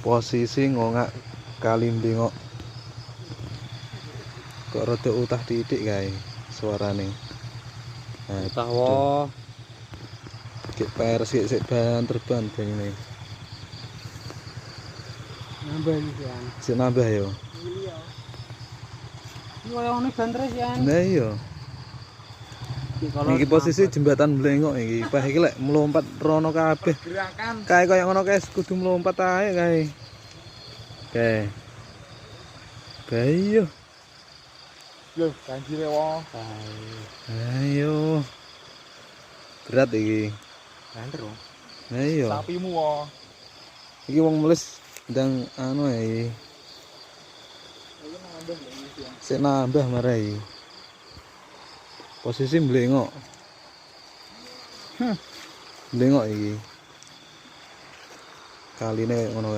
Posisi ngongak kali mbengok. Kok rada utah titik kae suarane. Nah, tahu Gek PR sik banter ini. nambah iki kan. Sik nambah yo. Iya. Iki koyo ngene banter sih kan. Nah iya. Iki posisi jembatan Blengok iki. Pas iki lek melompat rono kabeh. Gerakan Kae koyo ngono guys, kudu melompat ae kae. Kae. Kae yo. lho banjire wong. Ayo. Berat iki. Banter wong. Nah iya. Sapimu wong. Iki wong meles ndang anu ae. Sik nambah marai. Posisi Blengok. Blengok iki. Kaline ngono.